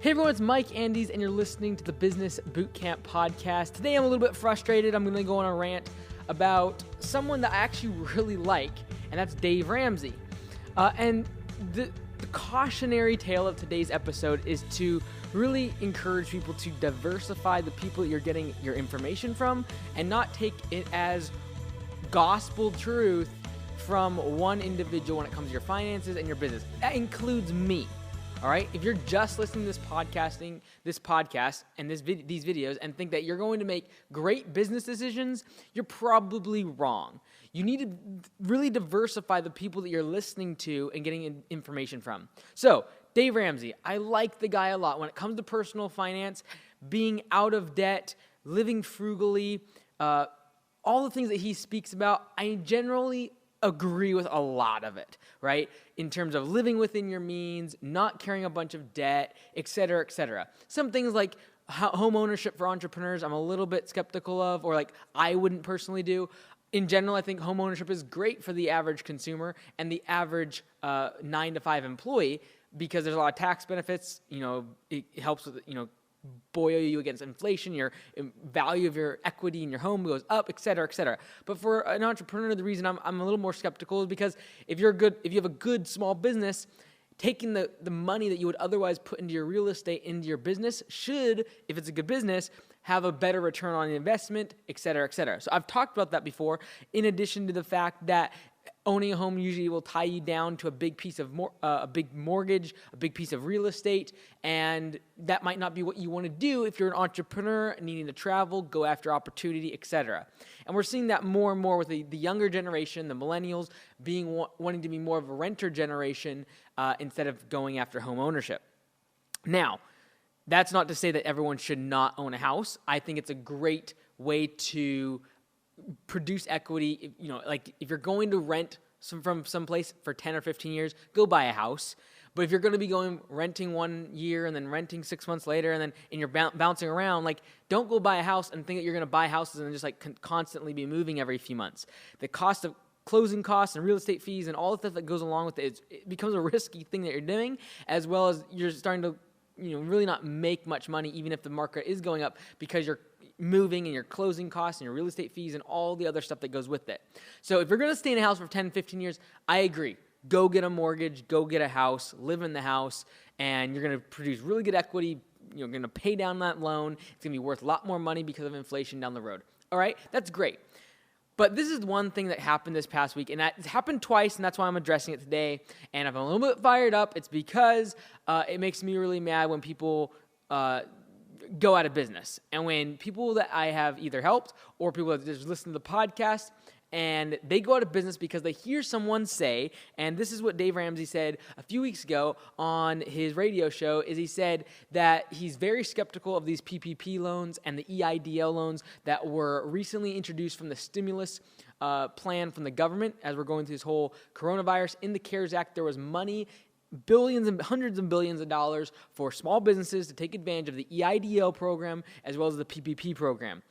Hey everyone, it's Mike Andes, and you're listening to the Business Bootcamp Podcast. Today I'm a little bit frustrated. I'm going to go on a rant about someone that I actually really like, and that's Dave Ramsey. And the cautionary tale of today's episode is to really encourage people to diversify the people that you're getting your information from and not take it as gospel truth from one individual when it comes to your finances and your business. That includes me. All right. If you're just listening to this podcast and these videos and think that you're going to make great business decisions, you're probably wrong. You need to really diversify the people that you're listening to and getting information from. So, Dave Ramsey, I like the guy a lot. When it comes to personal finance, being out of debt, living frugally, all the things that he speaks about, I generally agree with a lot of it, right? In terms of living within your means, not carrying a bunch of debt, et cetera, et cetera. Some things like home ownership for entrepreneurs, I'm a little bit skeptical of, or like I wouldn't personally do. In general, I think home ownership is great for the average consumer and the average 9-to-5 employee because there's a lot of tax benefits. You know, it helps with, buoy you against inflation, your value of your equity in your home goes up, et cetera, et cetera. But for an entrepreneur, the reason I'm a little more skeptical is because if you have a good small business, taking the money that you would otherwise put into your real estate into your business should, if it's a good business, have a better return on investment, et cetera, et cetera. So I've talked about that before, in addition to the fact that owning a home usually will tie you down to a big piece of a big mortgage, a big piece of real estate, and that might not be what you want to do if you're an entrepreneur needing to travel, go after opportunity, etc. And we're seeing that more and more with the younger generation, the millennials, wanting to be more of a renter generation instead of going after home ownership. Now, that's not to say that everyone should not own a house. I think it's a great way to produce equity. Like if you're going to rent from someplace for 10 or 15 years, go buy a house. But if you're going to be renting 1 year and then renting 6 months later and you're bouncing around, like don't go buy a house and think that you're going to buy houses and just like constantly be moving every few months. The cost of closing costs and real estate fees and all the stuff that goes along with it becomes a risky thing that you're doing, as well as you're starting to really not make much money even if the market is going up because you're moving and your closing costs and your real estate fees and all the other stuff that goes with it. So if you're going to stay in a house for 10, 15 years, I agree. Go get a mortgage, go get a house, live in the house, and you're going to produce really good equity. You're going to pay down that loan. It's going to be worth a lot more money because of inflation down the road. All right? That's great. But this is one thing that happened this past week, and it's happened twice, and that's why I'm addressing it today. And if I'm a little bit fired up, it's because it makes me really mad when people go out of business. And when people that I have either helped or people that just listen to the podcast and they go out of business because they hear someone say, and this is what Dave Ramsey said a few weeks ago on his radio show, is he said that he's very skeptical of these PPP loans and the EIDL loans that were recently introduced from the stimulus plan from the government as we're going through this whole coronavirus. In the CARES Act, there was money, billions and hundreds of billions of dollars for small businesses to take advantage of the EIDL program as well as the PPP program.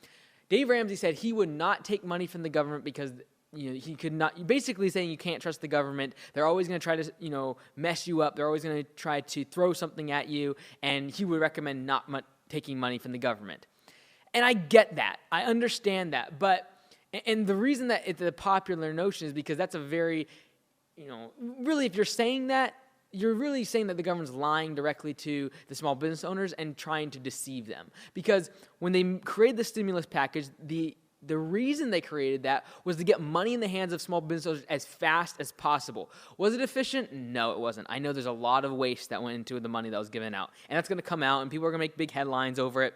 Dave Ramsey said he would not take money from the government because he could not, basically saying you can't trust the government. They're always going to try to mess you up. They're always going to try to throw something at you, and he would recommend not taking money from the government. And I get that. I understand that. And the reason that it's a popular notion is because that's a very, really if you're saying that, you're really saying that the government's lying directly to the small business owners and trying to deceive them. Because when they created the stimulus package, the reason they created that was to get money in the hands of small business owners as fast as possible. Was it efficient? No, it wasn't. I know there's a lot of waste that went into the money that was given out. And that's going to come out, and people are going to make big headlines over it.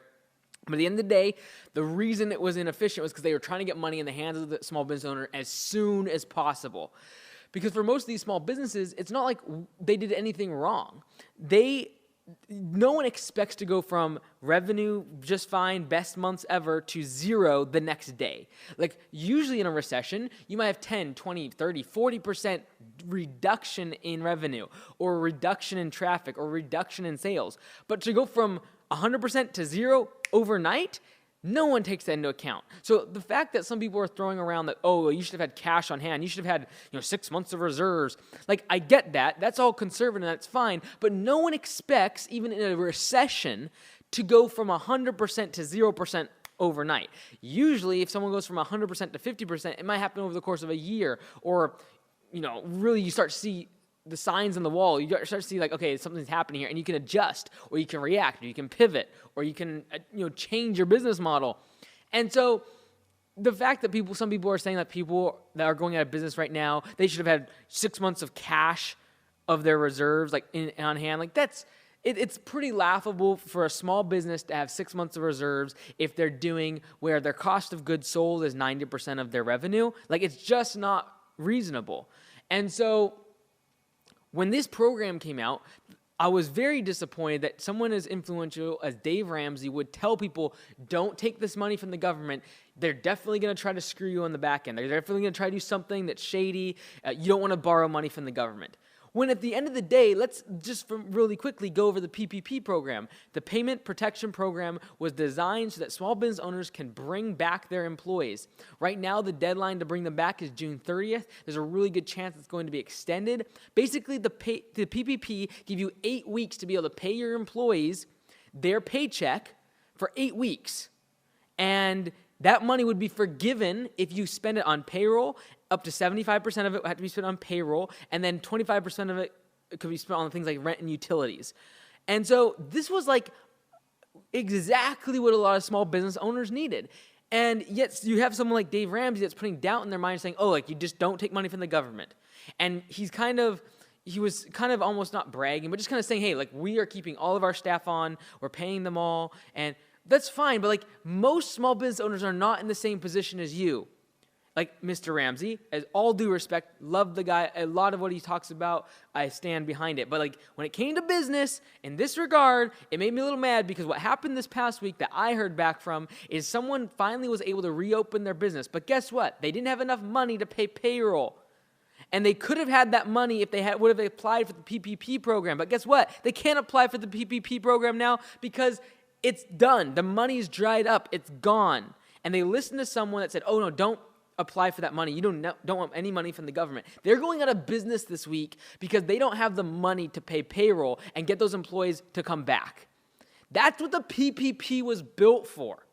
But at the end of the day, the reason it was inefficient was because they were trying to get money in the hands of the small business owner as soon as possible. Because for most of these small businesses, it's not like they did anything wrong. No one expects to go from revenue just fine, best months ever, to zero the next day. Like usually in a recession, you might have 10, 20, 30, 40% reduction in revenue or reduction in traffic or reduction in sales. But to go from 100% to zero overnight, No one takes that into account. So the fact that some people are throwing around that, oh, you should have had cash on hand, you should have had 6 months of reserves. Like, I get that. That's all conservative, and that's fine. But no one expects, even in a recession, to go from 100% to 0% overnight. Usually, if someone goes from 100% to 50%, it might happen over the course of a year, or really you start to see the signs on the wall. You start to see like, okay, something's happening here, and you can adjust, or you can react, or you can pivot, or you can change your business model. And so the fact that some people are saying that people that are going out of business right now, they should have had 6 months of cash of their reserves like on hand, like it's pretty laughable for a small business to have 6 months of reserves if they're doing where their cost of goods sold is 90% of their revenue. Like, it's just not reasonable. And so when this program came out, I was very disappointed that someone as influential as Dave Ramsey would tell people, don't take this money from the government. They're definitely going to try to screw you on the back end. They're definitely going to try to do something that's shady. You don't want to borrow money from the government. When at the end of the day, let's just really quickly go over the PPP program. The Payment Protection Program was designed so that small business owners can bring back their employees. Right now, the deadline to bring them back is June 30th. There's a really good chance it's going to be extended. Basically, the PPP give you 8 weeks to be able to pay your employees their paycheck for 8 weeks. And that money would be forgiven if you spend it on payroll. Up to 75% of it had to be spent on payroll, and then 25% of it could be spent on things like rent and utilities. And so this was like exactly what a lot of small business owners needed. And yet you have someone like Dave Ramsey that's putting doubt in their mind, saying, oh, like, you just don't take money from the government. And he was kind of almost not bragging, but just kind of saying, hey, like, we are keeping all of our staff on, we're paying them all, and that's fine. But like, most small business owners are not in the same position as you. Like Mr. Ramsey, as all due respect, love the guy. A lot of what he talks about, I stand behind it. But like, when it came to business, in this regard, it made me a little mad because what happened this past week that I heard back from is someone finally was able to reopen their business. But guess what? They didn't have enough money to pay payroll. And they could have had that money if they would have applied for the PPP program. But guess what? They can't apply for the PPP program now because it's done. The money's dried up. It's gone. And they listened to someone that said, oh, no, don't apply for that money. You don't want any money from the government. They're going out of business this week because they don't have the money to pay payroll and get those employees to come back. That's what the PPP was built for.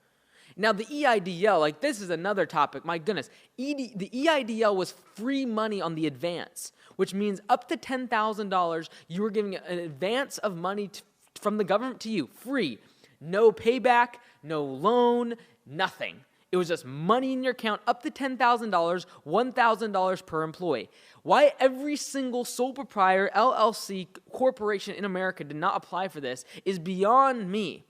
Now, the EIDL, like, this is another topic. My goodness. The EIDL was free money on the advance, which means up to $10,000, you were giving an advance of money from the government to you, free. No payback, no loan, nothing. It was just money in your account, up to $10,000, $1,000 per employee. Why every single sole proprietor, LLC, corporation in America did not apply for this is beyond me.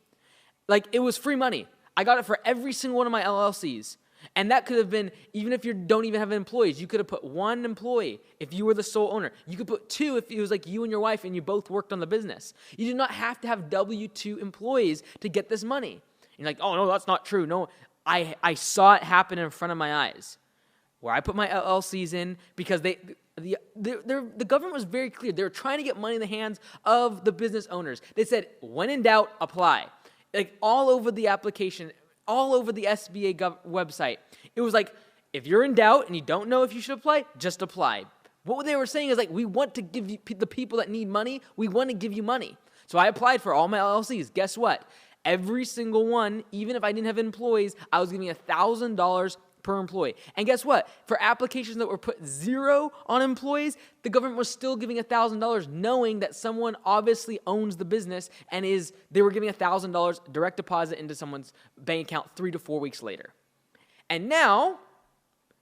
Like, it was free money. I got it for every single one of my LLCs. And that could have been, even if you don't even have employees, you could have put one employee if you were the sole owner. You could put two if it was like you and your wife and you both worked on the business. You do not have to have W-2 employees to get this money. And you're like, oh, no, that's not true. No, I saw it happen in front of my eyes where I put my LLCs in because the government was very clear. They were trying to get money in the hands of the business owners. They said, when in doubt, apply. Like, all over the application, all over the SBA website. It was like, if you're in doubt and you don't know if you should apply, just apply. What they were saying is like, we want to give you, the people that need money, we want to give you money. So I applied for all my LLCs. Guess what? Every single one, even if I didn't have employees, I was giving $1,000 per employee. And guess what? For applications that were put 0 on employees, the government was still giving $1,000, knowing that someone obviously owns the business and they were giving $1,000 direct deposit into someone's bank account 3 to 4 weeks later. And now,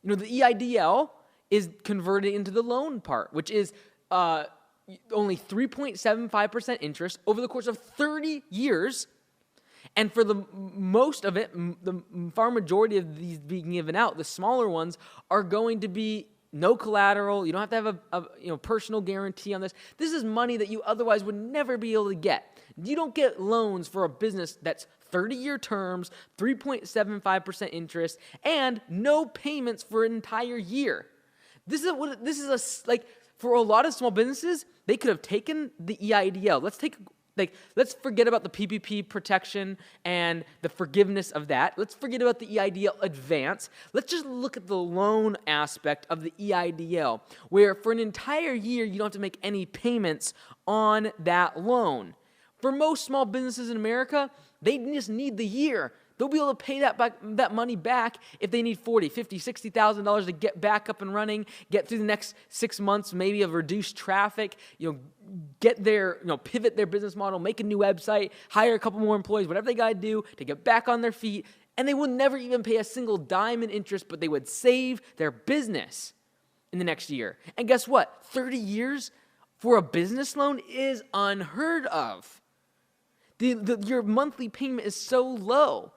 the EIDL is converted into the loan part, which is only 3.75% interest over the course of 30 years. And for the most of it, the far majority of these being given out, the smaller ones are going to be no collateral. You don't have to have a personal guarantee on this. This is money that you otherwise would never be able to get. You don't get loans for a business that's 30-year terms, 3.75% interest, and no payments for an entire year. For a lot of small businesses, they could have taken the EIDL. Let's take Like, let's forget about the PPP protection and the forgiveness of that. Let's forget about the EIDL advance. Let's just look at the loan aspect of the EIDL, where for an entire year, you don't have to make any payments on that loan. For most small businesses in America, they just need the year. They'll be able to pay that money back if they need $40,000, $50,000, $60,000 to get back up and running, get through the next 6 months, maybe of reduced traffic, get their, pivot their business model, make a new website, hire a couple more employees, whatever they got to do to get back on their feet. And they will never even pay a single dime in interest, but they would save their business in the next year. And guess what? 30 years for a business loan is unheard of. Your monthly payment is so low.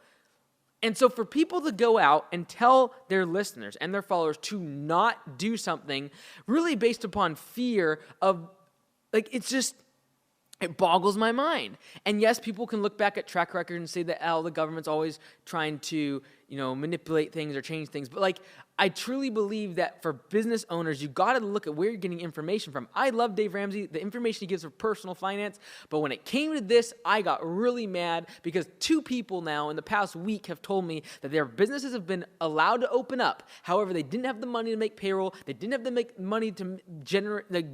And so for people to go out and tell their listeners and their followers to not do something really based upon fear of, it boggles my mind. And yes, people can look back at track record and say that, the government's always trying to, manipulate things or change things. But I truly believe that for business owners, you got to look at where you're getting information from. I love Dave Ramsey, the information he gives for personal finance. But when it came to this, I got really mad because 2 people now in the past week have told me that their businesses have been allowed to open up. However, they didn't have the money to make payroll. They didn't have the money to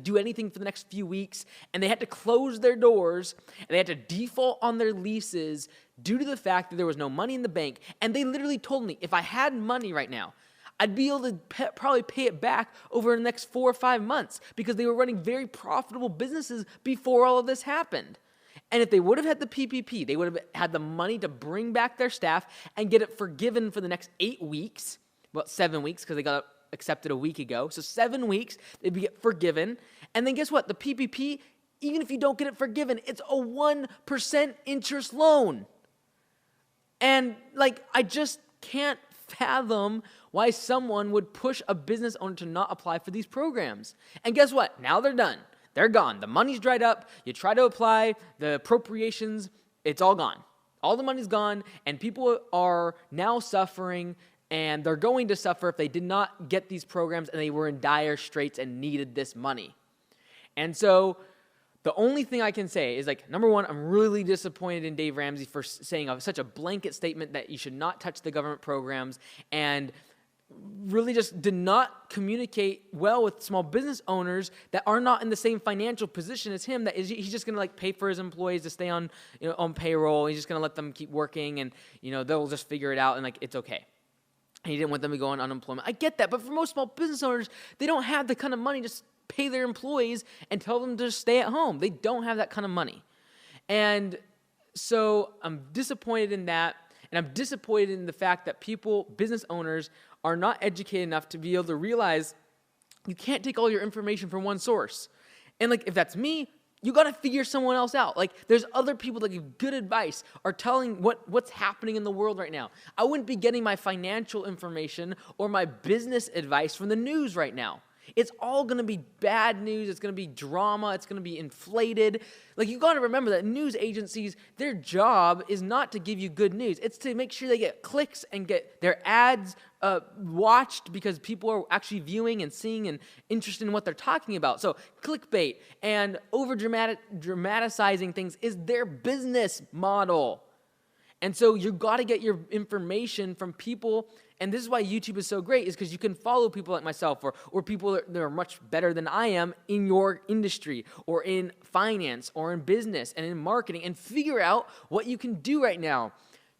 do anything for the next few weeks. And they had to close their doors. And they had to default on their leases due to the fact that there was no money in the bank. And they literally told me, if I had money right now, I'd be able to probably pay it back over the next 4 or 5 months because they were running very profitable businesses before all of this happened. And if they would have had the PPP, they would have had the money to bring back their staff and get it forgiven for the next 8 weeks, 7 weeks because they got accepted a week ago. So 7 weeks, they'd get forgiven. And then guess what? The PPP, even if you don't get it forgiven, it's a 1% interest loan. And I just can't fathom why someone would push a business owner to not apply for these programs. And guess what? Now they're done. They're gone. The money's dried up. You try to apply, the appropriations, it's all gone. All the money's gone, and people are now suffering, and they're going to suffer if they did not get these programs and they were in dire straits and needed this money. And so the only thing I can say is, number one, I'm really disappointed in Dave Ramsey for saying such a blanket statement that you should not touch the government programs and really just did not communicate well with small business owners that are not in the same financial position as him, that he's just going to pay for his employees to stay on, on payroll. He's just going to let them keep working and, they'll just figure it out and it's okay. And he didn't want them to go on unemployment. I get that, but for most small business owners, they don't have the kind of money to pay their employees and tell them to stay at home. They don't have that kind of money. And so I'm disappointed in that. And I'm disappointed in the fact that business owners are not educated enough to be able to realize you can't take all your information from one source. And if that's me, you got to figure someone else out. There's other people that give good advice or telling what's happening in the world right now. I wouldn't be getting my financial information or my business advice from the news right now. It's all going to be bad news. It's going to be drama. It's going to be inflated. You got to remember that news agencies, their job is not to give you good news. It's to make sure they get clicks and get their ads watched because people are actually viewing and seeing and interested in what they're talking about. So clickbait and dramatizing things is their business model. And so you got to get your information from people. And this is why YouTube is so great, is because you can follow people like myself or people that are much better than I am in your industry or in finance or in business and in marketing and figure out what you can do right now.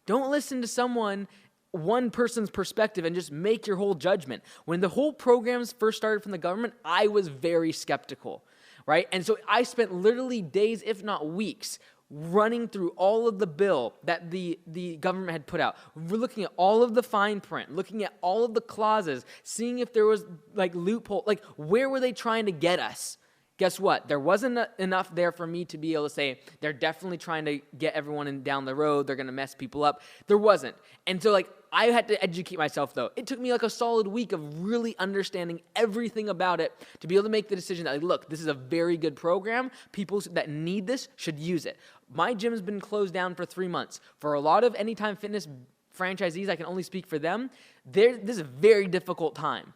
Don't listen to one person's perspective and just make your whole judgment. When the whole programs first started from the government, I was very skeptical, right? And so I spent literally days, if not weeks, running through all of the bill that the government had put out. We're looking at all of the fine print, looking at all of the clauses, seeing if there was loophole, where were they trying to get us? Guess what? There wasn't enough there for me to be able to say, they're definitely trying to get everyone down the road. They're going to mess people up. There wasn't. And so I had to educate myself though. It took me a solid week of really understanding everything about it to be able to make the decision that look, this is a very good program. People that need this should use it. My gym's been closed down for 3 months. For a lot of Anytime Fitness franchisees, I can only speak for them. This is a very difficult time.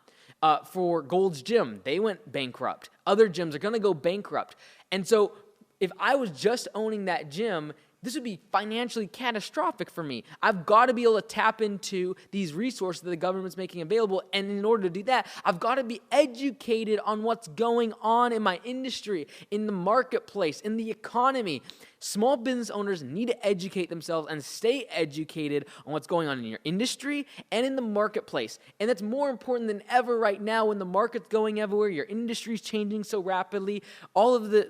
For Gold's Gym, they went bankrupt. Other gyms are going to go bankrupt. And so if I was just owning that gym, this would be financially catastrophic for me. I've got to be able to tap into these resources that the government's making available. And in order to do that, I've got to be educated on what's going on in my industry, in the marketplace, in the economy. Small business owners need to educate themselves and stay educated on what's going on in your industry and in the marketplace. And that's more important than ever right now when the market's going everywhere, your industry's changing so rapidly, all of the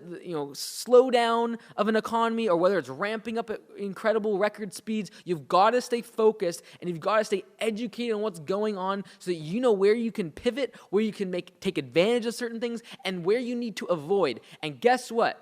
slowdown of an economy, or whether it's ramping up at incredible record speeds. You've got to stay focused and you've got to stay educated on what's going on so that you know where you can pivot, where you can take advantage of certain things, and where you need to avoid. And guess what?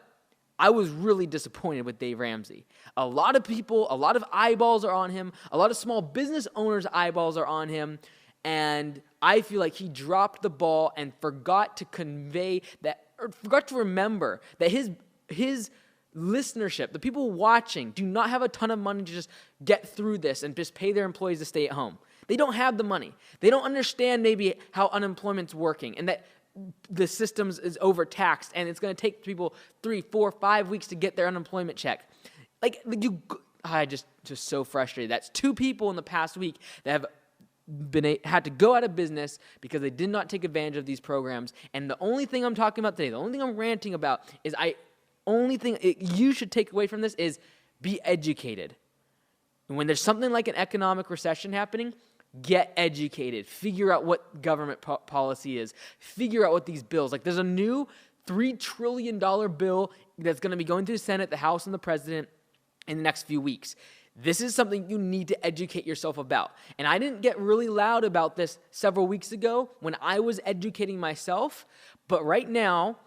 I was really disappointed with Dave Ramsey. A lot of people, a lot of eyeballs are on him. A lot of small business owners' eyeballs are on him. And I feel like he dropped the ball and forgot to convey that, or forgot to remember that his listenership, the people watching, do not have a ton of money to just get through this and just pay their employees to stay at home. They don't have the money. They don't understand maybe how unemployment's working and that the system is overtaxed and it's going to take people 3, 4, 5 weeks to get their unemployment check. I just so frustrated. That's 2 people in the past week that have had to go out of business because they did not take advantage of these programs. And the only thing I'm talking about today, the only thing I'm ranting about is you should take away from this is be educated. And when there's something like an economic recession happening, get educated. Figure out what government policy is. Figure out what these bills, like there's a new $3 trillion bill that's going to be going through the Senate, the House, and the President in the next few weeks. This is something you need to educate yourself about. And I didn't get really loud about this several weeks ago when I was educating myself, but right now,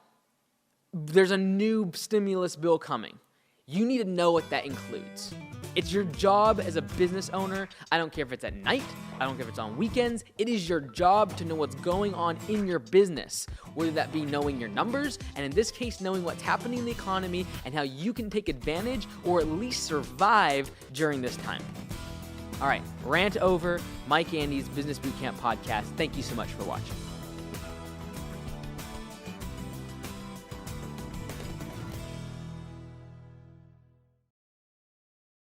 there's a new stimulus bill coming. You need to know what that includes. It's your job as a business owner. I don't care if it's at night. I don't care if it's on weekends. It is your job to know what's going on in your business, whether that be knowing your numbers, and in this case, knowing what's happening in the economy and how you can take advantage or at least survive during this time. All right, rant over. Mike Andy's Business Bootcamp podcast. Thank you so much for watching.